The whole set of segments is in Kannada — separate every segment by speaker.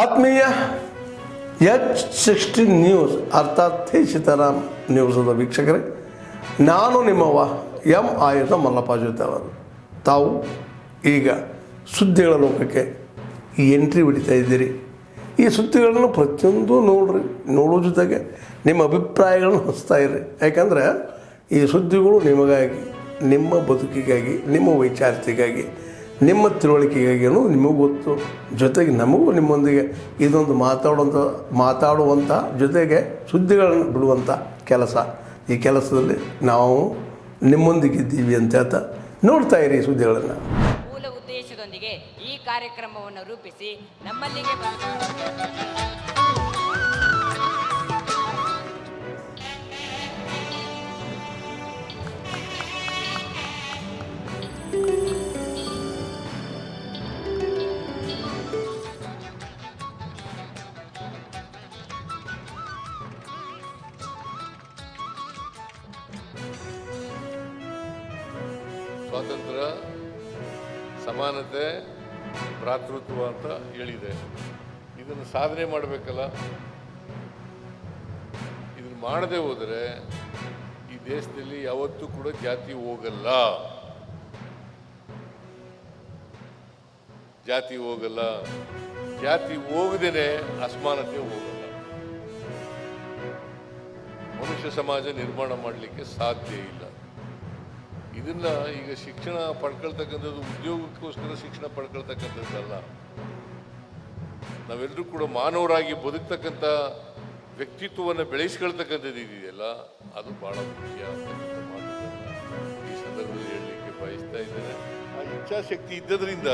Speaker 1: ಆತ್ಮೀಯ H60 ನ್ಯೂಸ್ ಅರ್ಥಾತ್ ಸೀತಾರಾಮ್ ನ್ಯೂಸದ ವೀಕ್ಷಕರೇ, ನಾನು ನಿಮ್ಮವ ಎಂ ಆಯುಧ ಮಲ್ಲಪ್ಪ ಜೊತೆ ಅವರು. ತಾವು ಈಗ ಸುದ್ದಿಗಳ ಲೋಕಕ್ಕೆ ಎಂಟ್ರಿ ಹೊಡಿತಾ ಇದ್ದೀರಿ. ಈ ಸುದ್ದಿಗಳನ್ನು ಪ್ರತಿಯೊಂದು ನೋಡೋ ಜೊತೆಗೆ ನಿಮ್ಮ ಅಭಿಪ್ರಾಯಗಳನ್ನು ಹಂಚ್ತಾ ಇರ್ರಿ. ಯಾಕಂದರೆ ಈ ಸುದ್ದಿಗಳು ನಿಮಗಾಗಿ, ನಿಮ್ಮ ಬದುಕಿಗಾಗಿ, ನಿಮ್ಮ ವೈಚಾರಿಕೆಗಾಗಿ, ನಿಮ್ಮ ತಿಳುವಳಿಕೆಗಾಗಿಯೂ ನಿಮಗೂ ಗೊತ್ತು. ಜೊತೆಗೆ ನಮಗೂ ನಿಮ್ಮೊಂದಿಗೆ ಇದೊಂದು ಮಾತಾಡುವಂಥ ಜೊತೆಗೆ ಸುದ್ದಿಗಳನ್ನು ಬಿಡುವಂಥ ಕೆಲಸ. ಈ ಕೆಲಸದಲ್ಲಿ ನಾವು ನಿಮ್ಮೊಂದಿಗಿದ್ದೀವಿ ಅಂತ ಹೇಳ್ತಾ ನೋಡ್ತಾ ಇರಿ ಸುದ್ದಿಗಳನ್ನು.
Speaker 2: ಮೂಲ ಉದ್ದೇಶದೊಂದಿಗೆ ಈ ಕಾರ್ಯಕ್ರಮವನ್ನು ರೂಪಿಸಿ ನಮ್ಮಲ್ಲಿಗೆ
Speaker 3: ಸ್ವಾತಂತ್ರ್ಯ, ಸಮಾನತೆ, ಭ್ರಾತೃತ್ವ ಅಂತ ಹೇಳಿದೆ. ಇದನ್ನು ಸಾಧನೆ ಮಾಡಬೇಕಲ್ಲ. ಇದನ್ನು ಮಾಡದೆ ಹೋದರೆ ಈ ದೇಶದಲ್ಲಿ ಯಾವತ್ತೂ ಕೂಡ ಜಾತಿ ಹೋಗಲ್ಲ. ಜಾತಿ ಹೋಗದೇನೆ ಅಸಮಾನತೆ ಹೋಗಲ್ಲ. ಮನುಷ್ಯ ಸಮಾಜ ನಿರ್ಮಾಣ ಮಾಡಲಿಕ್ಕೆ ಸಾಧ್ಯ ಇಲ್ಲ. ಇದನ್ನ ಈಗ ಶಿಕ್ಷಣ ಪಡ್ಕೊಳ್ತಕ್ಕಂಥದ್ದು ಉದ್ಯೋಗಕ್ಕೋಸ್ಕರ ಶಿಕ್ಷಣ ಪಡ್ಕೊಳ್ತಕ್ಕಂಥದ್ದಲ್ಲ. ನಾವೆಲ್ಲರೂ ಕೂಡ ಮಾನವರಾಗಿ ಬದುಕ್ತಕ್ಕಂಥ ವ್ಯಕ್ತಿತ್ವವನ್ನು ಬೆಳೆಸ್ಕೊಳ್ತಕ್ಕಂಥದ್ದು ಇದೆಯಲ್ಲ, ಅದು ಬಹಳ ಮುಖ್ಯ ಅಂತಕ್ಕಂಥ ಮಾತುಗಳನ್ನ ಈ ಸಂದರ್ಭದಲ್ಲಿ ಹೇಳಲಿಕ್ಕೆ ಬಯಸ್ತಾ ಇದ್ದೇನೆ. ಆ ಇಚ್ಛಾಶಕ್ತಿ ಇದ್ದದ್ರಿಂದ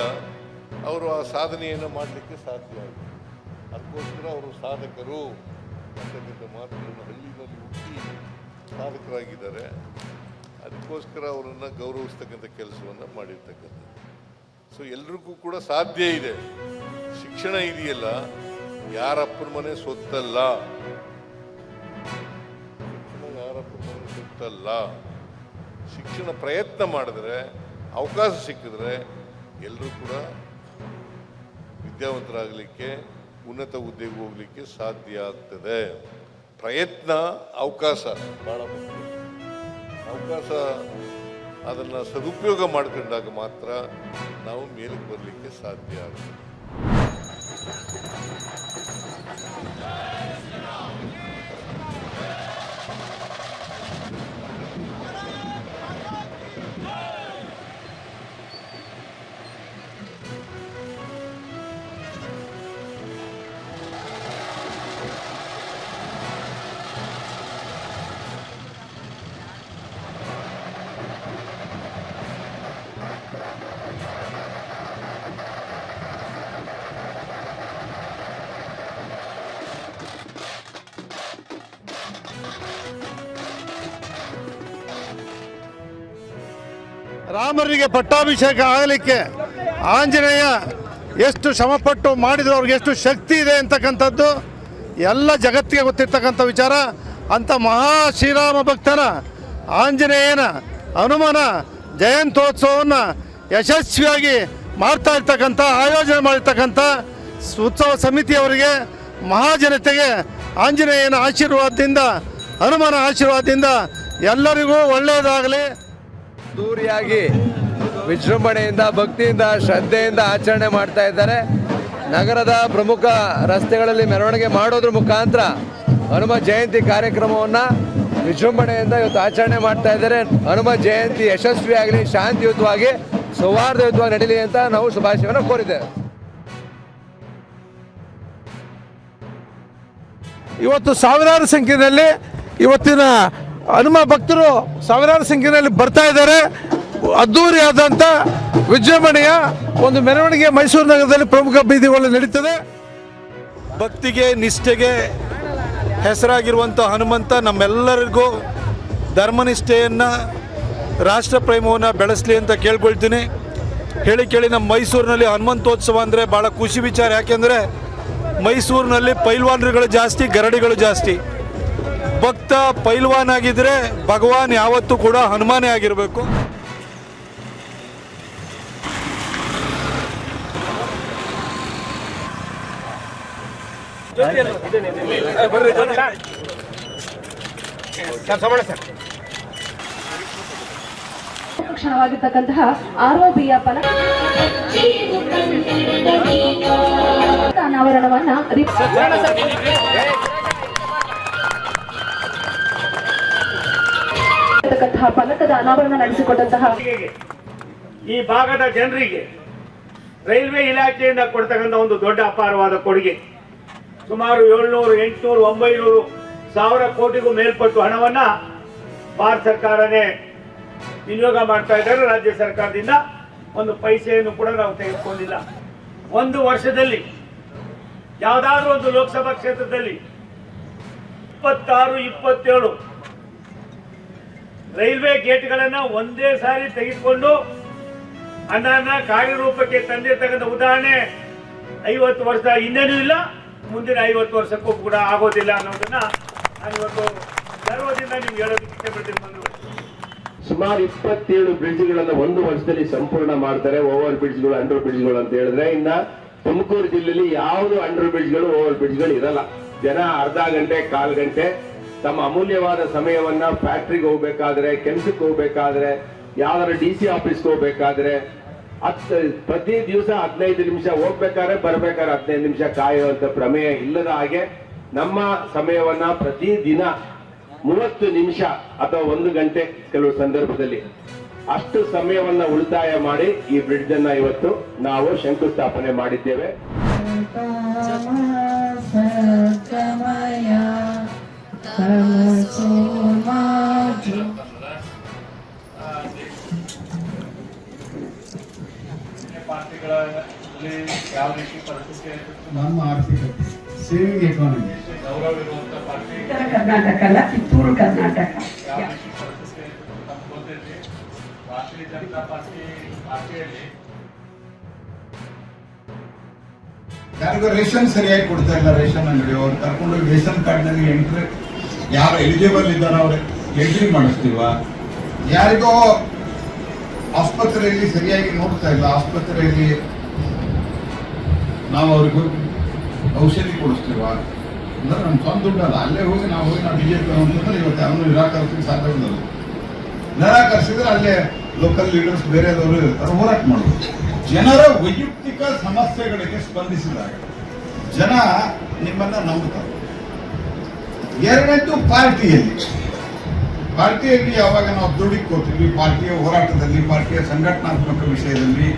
Speaker 3: ಅವರು ಆ ಸಾಧನೆಯನ್ನು ಮಾಡಲಿಕ್ಕೆ ಸಾಧ್ಯ ಆಗಿದೆ. ಅದಕ್ಕೋಸ್ಕರ ಅವರು ಸಾಧಕರು ಅಂತಕ್ಕಂಥ ಮಾತುಗಳನ್ನು ಹಳ್ಳಿನಲ್ಲಿ ಹುಟ್ಟಿ ಸಾಧಕರಾಗಿದ್ದಾರೆ. ಅದಕ್ಕೋಸ್ಕರ ಅವರನ್ನು ಗೌರವಿಸ್ತಕ್ಕಂಥ ಕೆಲಸವನ್ನು ಮಾಡಿರ್ತಕ್ಕಂಥದ್ದು. ಸೊ ಎಲ್ರಿಗೂ ಕೂಡ ಸಾಧ್ಯ ಇದೆ. ಶಿಕ್ಷಣ ಇದೆಯಲ್ಲ, ಯಾರಪ್ಪನ ಮನೆ ಸೊತ್ತಲ್ಲ. ಶಿಕ್ಷಣ ಪ್ರಯತ್ನ ಮಾಡಿದ್ರೆ, ಅವಕಾಶ ಸಿಕ್ಕಿದ್ರೆ ಎಲ್ಲರೂ ಕೂಡ ವಿದ್ಯಾವಂತರಾಗಲಿಕ್ಕೆ, ಉನ್ನತ ಹುದ್ದೆಗೆ ಹೋಗ್ಲಿಕ್ಕೆ ಸಾಧ್ಯ ಆಗ್ತದೆ. ಪ್ರಯತ್ನ, ಅವಕಾಶ ಬಹಳ ಮುಖ್ಯ. ಅವಕಾಶ ಅದನ್ನು ಸದುಪಯೋಗ ಮಾಡಿಕೊಂಡಾಗ ಮಾತ್ರ ನಾವು ಮೇಲಕ್ಕೆ ಬರಲಿಕ್ಕೆ ಸಾಧ್ಯ ಆಗುತ್ತೆ.
Speaker 4: ರಾಮರಿಗೆ ಪಟ್ಟಾಭಿಷೇಕ ಆಗಲಿಕ್ಕೆ ಆಂಜನೇಯ ಎಷ್ಟು ಶ್ರಮಪಟ್ಟು ಮಾಡಿದ್ರು, ಅವ್ರಿಗೆ ಎಷ್ಟು ಶಕ್ತಿ ಇದೆ ಅಂತಕ್ಕಂಥದ್ದು ಎಲ್ಲ ಜಗತ್ತಿಗೆ ಗೊತ್ತಿರ್ತಕ್ಕಂಥ ವಿಚಾರ. ಅಂಥ ಮಹಾ ಶ್ರೀರಾಮ ಭಕ್ತನ ಆಂಜನೇಯನ ಹನುಮನ ಜಯಂತ್ಯೋತ್ಸವವನ್ನು ಯಶಸ್ವಿಯಾಗಿ ಮಾಡ್ತಾ ಇರ್ತಕ್ಕಂಥ, ಆಯೋಜನೆ ಮಾಡಿರ್ತಕ್ಕಂಥ ಉತ್ಸವ ಸಮಿತಿಯವರಿಗೆ, ಮಹಾಜನತೆಗೆ ಆಂಜನೇಯನ ಆಶೀರ್ವಾದದಿಂದ, ಹನುಮನ ಆಶೀರ್ವಾದದಿಂದ ಎಲ್ಲರಿಗೂ ಒಳ್ಳೆಯದಾಗಲಿ.
Speaker 5: ಅದ್ದೂರಿಯಾಗಿ ವಿಜೃಂಭಣೆಯಿಂದ, ಭಕ್ತಿಯಿಂದ, ಶ್ರದ್ಧೆಯಿಂದ ಆಚರಣೆ ಮಾಡ್ತಾ ಇದ್ದಾರೆ. ನಗರದ ಪ್ರಮುಖ ರಸ್ತೆಗಳಲ್ಲಿ ಮೆರವಣಿಗೆ ಮಾಡೋದ್ರ ಮುಖಾಂತರ ಹನುಮ ಜಯಂತಿ ಕಾರ್ಯಕ್ರಮವನ್ನು ವಿಜೃಂಭಣೆಯಿಂದ ಇವತ್ತು ಆಚರಣೆ ಮಾಡ್ತಾ ಇದ್ದಾರೆ. ಹನುಮ ಜಯಂತಿ ಯಶಸ್ವಿಯಾಗಲಿ, ಶಾಂತಿಯುತವಾಗಿ, ಸೌಹಾರ್ದಯುತವಾಗಿ ನಡೀಲಿ ಅಂತ ನಾವು ಶುಭಾಶಯವನ್ನು ಕೋರಿದ್ದೇವೆ.
Speaker 4: ಇವತ್ತು ಸಾವಿರಾರು ಸಂಖ್ಯೆಯಲ್ಲಿ ಇವತ್ತಿನ ಹನುಮ ಭಕ್ತರು ಸಾವಿರಾರು ಸಂಖ್ಯೆಯಲ್ಲಿ ಬರ್ತಾ ಇದ್ದಾರೆ. ಅದ್ದೂರಿಯಾದಂಥ ವಿಜೃಂಭಣೆಯ ಒಂದು ಮೆರವಣಿಗೆ ಮೈಸೂರು ನಗರದಲ್ಲಿ ಪ್ರಮುಖ ಬೀದಿಗಳಲ್ಲಿ ನಡೀತದೆ. ಭಕ್ತಿಗೆ, ನಿಷ್ಠೆಗೆ ಹೆಸರಾಗಿರುವಂಥ ಹನುಮಂತ ನಮ್ಮೆಲ್ಲರಿಗೂ ಧರ್ಮನಿಷ್ಠೆಯನ್ನು, ರಾಷ್ಟ್ರ ಪ್ರೇಮವನ್ನು ಬೆಳೆಸಲಿ ಅಂತ ಕೇಳ್ಕೊಳ್ತೀನಿ. ಹೇಳಿ ಕೇಳಿ ನಮ್ಮ ಮೈಸೂರಿನಲ್ಲಿ ಹನುಮಂತೋತ್ಸವ ಅಂದರೆ ಭಾಳ ಖುಷಿ ವಿಚಾರ. ಯಾಕೆಂದರೆ ಮೈಸೂರಿನಲ್ಲಿ ಪೈಲ್ವಾನರುಗಳು ಜಾಸ್ತಿ, ಗರಡಿಗಳು ಜಾಸ್ತಿ. ಭಕ್ತ ಪೈಲ್ವಾನ್ ಆಗಿದ್ರೆ ಭಗವಾನ್ ಯಾವತ್ತೂ ಕೂಡ ಹನುಮಾನೇ ಆಗಿರಬೇಕು.
Speaker 6: ಕ್ಷಣವಾಗಿರ್ತಕ್ಕಂತಹ ಆರೋಪಿಯ ಫಲಕ ಅನಾವರಣವನ್ನ ಫಲಕದ ಅನಾವರಣ ನಡೆಸಿಕೊಟ್ಟಂತಹ
Speaker 7: ಈ ಭಾಗದ ಜನರಿಗೆ ರೈಲ್ವೆ ಇಲಾಖೆಯಿಂದ ಕೊಡ್ತಕ್ಕಂಥ ಒಂದು ದೊಡ್ಡ ಅಪಾರವಾದ ಕೊಡುಗೆ. ಸುಮಾರು 700, 800, 900 ಸಾವಿರ ಕೋಟಿಗೂ ಮೇಲ್ಪಟ್ಟು ಹಣವನ್ನ ಭಾರತ ಸರ್ಕಾರನೇ ವಿನಿಯೋಗ ಮಾಡ್ತಾ ಇದ್ದಾರೆ. ರಾಜ್ಯ ಸರ್ಕಾರದಿಂದ ಒಂದು ಪೈಸೆಯನ್ನು ಕೂಡ ನಾವು ತೆಗೆದುಕೊಂಡಿಲ್ಲ. ಒಂದು ವರ್ಷದಲ್ಲಿ ಯಾವುದಾದ್ರೂ ಒಂದು ಲೋಕಸಭಾ ಕ್ಷೇತ್ರದಲ್ಲಿ 26, 27 ರೈಲ್ವೆ ಗೇಟ್ಗಳನ್ನ ಒಂದೇ ಸಾರಿ ತೆಗೆದುಕೊಂಡು ಹಣನ ಕಾರ್ಯರೂಪಕ್ಕೆ ತಂದಿರ್ತಕ್ಕಂಥ ಉದಾಹರಣೆ 50 ವರ್ಷ ಹಿಂದೆನೂ ಇಲ್ಲ, ಮುಂದಿನ 50 ವರ್ಷಕ್ಕೂ ಕೂಡ ಆಗೋದಿಲ್ಲ ಅನ್ನೋದನ್ನ ನಾನಿವತ್ತು ಗರ್ವದಿಂದ ನಿಮ್ಗೆ ಹೇಳೋದಕ್ಕೆ ಇಷ್ಟಪಡ್ತೀನಿ.
Speaker 8: ಸುಮಾರು 27 ಬ್ರಿಡ್ಜ್ಗಳನ್ನ ಒಂದು ವರ್ಷದಲ್ಲಿ ಸಂಪೂರ್ಣ ಮಾಡ್ತಾರೆ. ಓವರ್ ಬ್ರಿಡ್ಜ್ಗಳು, ಅಂಡರ್ ಬ್ರಿಡ್ಜ್ಗಳು ಅಂತ ಹೇಳಿದ್ರೆ, ಇನ್ನ ತುಮಕೂರು ಜಿಲ್ಲೆಯಲ್ಲಿ ಯಾವುದು ಅಂಡರ್ ಬ್ರಿಡ್ಜ್ಗಳು, ಓವರ್ ಬ್ರಿಡ್ಜ್ಗಳು ಇರಲ್ಲ. ಜನ ಅರ್ಧ ಗಂಟೆ, ಕಾಲು ಗಂಟೆ ತಮ್ಮ ಅಮೂಲ್ಯವಾದ ಸಮಯವನ್ನ ಫ್ಯಾಕ್ಟ್ರಿಗೆ ಹೋಗ್ಬೇಕಾದ್ರೆ, ಕೆಲ್ಸಕ್ಕೆ ಹೋಗ್ಬೇಕಾದ್ರೆ, ಯಾವ್ದಾರ DC ಆಫೀಸ್ಗೆ ಹೋಗ್ಬೇಕಾದ್ರೆ ಪ್ರತಿ ದಿವಸ 15 ನಿಮಿಷ ಹೋಗ್ಬೇಕಾದ್ರೆ ಬರ್ಬೇಕಾದ್ರೆ 15 ನಿಮಿಷ ಕಾಯುವಂತ ಪ್ರಮೇಯ ಇಲ್ಲದ ಹಾಗೆ ನಮ್ಮ ಸಮಯವನ್ನ ಪ್ರತಿ ದಿನ 30 ನಿಮಿಷ ಅಥವಾ 1 ಗಂಟೆ ಕೆಲವು ಸಂದರ್ಭದಲ್ಲಿ ಅಷ್ಟು ಸಮಯವನ್ನ ಉಳಿತಾಯ ಮಾಡಿ ಈ ಬ್ರಿಡ್ಜ್ ಅನ್ನ ಇವತ್ತು ನಾವು ಶಂಕುಸ್ಥಾಪನೆ ಮಾಡಿದ್ದೇವೆ.
Speaker 9: ನಮ್ಮ ಆರ್ಥಿಕತೆ, ಸೇವಿಂಗ್ ಎಕಾನಮಿ,
Speaker 6: ಕರ್ನಾಟಕ ಅಲ್ಲ, ಕಿತ್ತೂರು ಕರ್ನಾಟಕ.
Speaker 7: ಭಾರತೀಯ ಜನತಾ ಪಾರ್ಟಿಯಲ್ಲಿ
Speaker 9: ಯಾರಿಗೂ ರೇಷನ್ ಸರಿಯಾಗಿ ಕೊಡ್ತಾ ಇಲ್ಲ. ರೇಷನ್ ಅಂಗಡಿ ಅವ್ರು ಕರ್ಕೊಂಡೋಗಿ ರೇಷನ್ ಕಾರ್ಡ್ನಲ್ಲಿ ಎಂಟ್ರಿ, ಯಾರು ಎಲಿಜಿಬಲ್ ಇದ್ದಾರೋ ಅವ್ರು ಎಂಟ್ರಿ ಮಾಡಿಸ್ತೀವ. ಯಾರಿಗೋ ಆಸ್ಪತ್ರೆಯಲ್ಲಿ ಸರಿಯಾಗಿ ನೋಡ್ತಾ ಇಲ್ಲ, ಆಸ್ಪತ್ರೆಯಲ್ಲಿ ನಾವು ಅವ್ರಿಗೆ ಔಷಧಿ ಕೊಡಿಸ್ತೀವ. ಅಂದ್ರೆ ನಮ್ಮ ಸ್ವಂತ ದುಡ್ಡಲ್ಲ, ಅಲ್ಲೇ ಹೋಗಿ ನಾವು BJP ಅಂತಂದ್ರೆ ಇವತ್ತು ಅವನು ನಿರಾಕರಿಸಲಿಕ್ಕೆ ಸಾಧ್ಯವಿಲ್ಲ. ನಿರಾಕರಿಸಿದ್ರೆ ಅಲ್ಲೇ ಲೋಕಲ್ ಲೀಡರ್ಸ್ ಬೇರೆದವರು ಇರ್ತಾರೆ, ಹೋರಾಟ ಮಾಡೋದು. ಜನರ ವೈಯಕ್ತಿಕ ಸಮಸ್ಯೆಗಳಿಗೆ ಸ್ಪಂದಿಸಿದಾಗ ಜನ ನಿಮ್ಮನ್ನ ನಂಬುತ್ತಾರೆ. ಎರಡನೇದು ಪಾರ್ಟಿಯಲ್ಲಿ ಯಾವಾಗ ನಾವು ತೊಡಗಿಕೋತೀವಿ, ಪಾರ್ಟಿಯ ಹೋರಾಟದಲ್ಲಿ, ಪಾರ್ಟಿಯ ಸಂಘಟನಾತ್ಮಕ ವಿಷಯದಲ್ಲಿ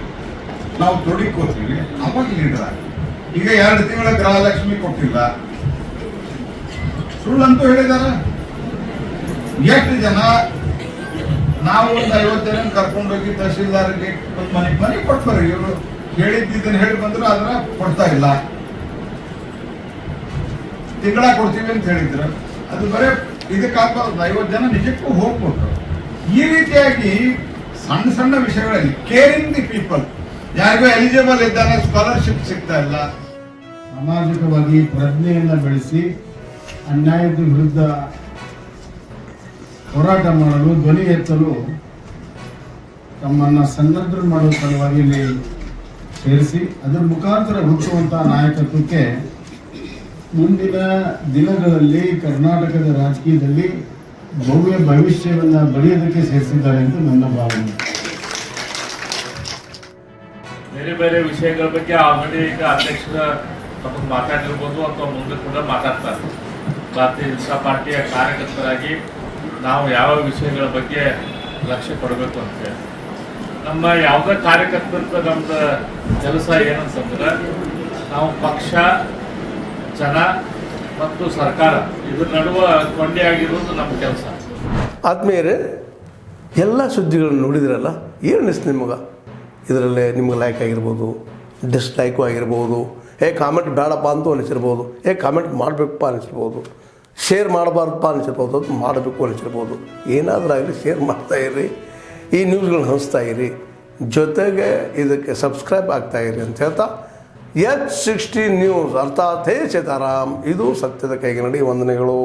Speaker 9: ನಾವು ತೊಡಗಿಕೋತೀವಿ, ಅವಾಗ ಲೀಡರ್ ಆಗಿ. ಈಗ 2 ತಿಂಗಳ ಗೃಹಲಕ್ಷ್ಮಿ ಕೊಟ್ಟಿಲ್ಲ, ಸುಳ್ಳಂತೂ ಹೇಳಿದಾರ. ಎಷ್ಟು ಜನ ನಾವು ಒಂದು 50 ಜನ ಕರ್ಕೊಂಡೋಗಿ ತಹಶೀಲ್ದಾರ್ಗೆ ಒಂದು ಮನೆ ಕೊಡ್ತಾರೆ. ಇವರು ಹೇಳಿದ್ದನ್ನು ಹೇಳಿ ಬಂದ್ರು ಅದನ್ನ ಕೊಡ್ತಾ ಇಲ್ಲ. ತಿಂಗಳ ಕೊಡ್ತೀವಿ ಅಂತ ಹೇಳಿದ್ರು, ಅದು ಬರೇ ಇದಕ್ಕಾಗಬಾರ್ದು. 50 ಜನ ನಿಜಕ್ಕೂ ಹೋಗ್ಕೊಟ್ರು. ಈ ರೀತಿಯಾಗಿ ಸಣ್ಣ ಸಣ್ಣ ವಿಷಯಗಳಲ್ಲಿ ಕೇರಿಂಗ್ ದಿ ಪೀಪಲ್, ಯಾರಿಗೂ ಎಲಿಜಿಬಲ್ ಇದ್ದಾನೆ ಸ್ಕಾಲರ್ಶಿಪ್ ಸಿಗ್ತಾ ಇಲ್ಲ. ಸಾಮಾಜಿಕವಾಗಿ ಪ್ರಜ್ಞೆಯನ್ನ ಬೆಳೆಸಿ ಅನ್ಯಾಯದ ವಿರುದ್ಧ ಹೋರಾಟ ಮಾಡಲು, ಧ್ವನಿ ಎತ್ತಲು ತಮ್ಮನ್ನ ಸನ್ನದ್ಧ ಮಾಡುವ ಸಲುವಾಗಿ ಇಲ್ಲಿ ಸೇರಿಸಿ ಅದರ ಮುಖಾಂತರ ಹುಟ್ಟುವಂತಹ ನಾಯಕತ್ವಕ್ಕೆ ಮುಂದಿನ ದಿನಗಳಲ್ಲಿ ಕರ್ನಾಟಕದ ರಾಜಕೀಯದಲ್ಲಿ ಭವ್ಯ ಭವಿಷ್ಯವನ್ನ ಬರೆಯೋದಕ್ಕೆ ಸೇರಿಸಿದ್ದಾರೆ ಎಂದು ನನ್ನ ಭಾವನೆ.
Speaker 7: ಬೇರೆ ಬೇರೆ ವಿಷಯಗಳ ಬಗ್ಗೆ ಆಲ್ರೆಡಿ ಈಗ ಅಧ್ಯಕ್ಷರ ಮಾತಾಡಿರ್ಬೋದು ಅಥವಾ ಮುಂದೆ ಕೂಡ ಮಾತಾಡ್ತಾರೆ. ಭಾರತೀಯ ಜನತಾ ಪಾರ್ಟಿಯ ಕಾರ್ಯಕರ್ತರಾಗಿ ನಾವು ಯಾವ ವಿಷಯಗಳ ಬಗ್ಗೆ ಲಕ್ಷ್ಯ ಕೊಡಬೇಕು ಅಂತೇಳಿ ನಮ್ಮ ಯಾವುದೇ ಕಾರ್ಯಕರ್ತರ ನಮ್ದು ಕೆಲಸ ಏನಂತಂದ್ರೆ ನಾವು ಪಕ್ಷ, ಜನ ಮತ್ತು ಸರ್ಕಾರ ಇದ್ರ ನಡುವೆ ಕೊಂಡಿಯಾಗಿರೋದು ನಮ್ಮ ಕೆಲಸ.
Speaker 1: ಆದ್ಮೇಲೆ ಎಲ್ಲ ಸುದ್ದಿಗಳನ್ನು ನೋಡಿದ್ರಲ್ಲ, ಏನು ಅನಿಸ್ತು ನಿಮಗೆ? ಇದರಲ್ಲೇ ನಿಮ್ಗೆ ಲೈಕ್ ಆಗಿರ್ಬೋದು, ಡಿಸ್ಲೈಕು ಆಗಿರ್ಬೋದು, ಕಾಮೆಂಟ್ ಬೇಡಪ್ಪ ಅಂತೂ ಅನಿಸಿರ್ಬೋದು, ಕಾಮೆಂಟ್ ಮಾಡಬೇಕಪ್ಪ ಅನಿಸಿರ್ಬೋದು, ಶೇರ್ ಮಾಡಬಾರ್ದಪ್ಪ ಅನಿಸಿರ್ಬೋದು, ಅದು ಮಾಡಬೇಕು ಅನಿಸಿರ್ಬೋದು. ಏನಾದರೂ ಆಗಲಿ ಶೇರ್ ಮಾಡ್ತಾಯಿರಿ, ಈ ನ್ಯೂಸ್ಗಳನ್ನ ಹಂಚ್ತಾ ಇರಿ, ಜೊತೆಗೆ ಇದಕ್ಕೆ ಸಬ್ಸ್ಕ್ರೈಬ್ ಆಗ್ತಾಯಿರಿ ಅಂತ ಹೇಳ್ತಾ H16 ನ್ಯೂಸ್ ಅರ್ಥಾತ್ ಹೇ ಸೀತಾರಾಮ್, ಇದು ಸತ್ಯದ ಕೈಗೆ ನಡಿ. ವಂದನೆಗಳು.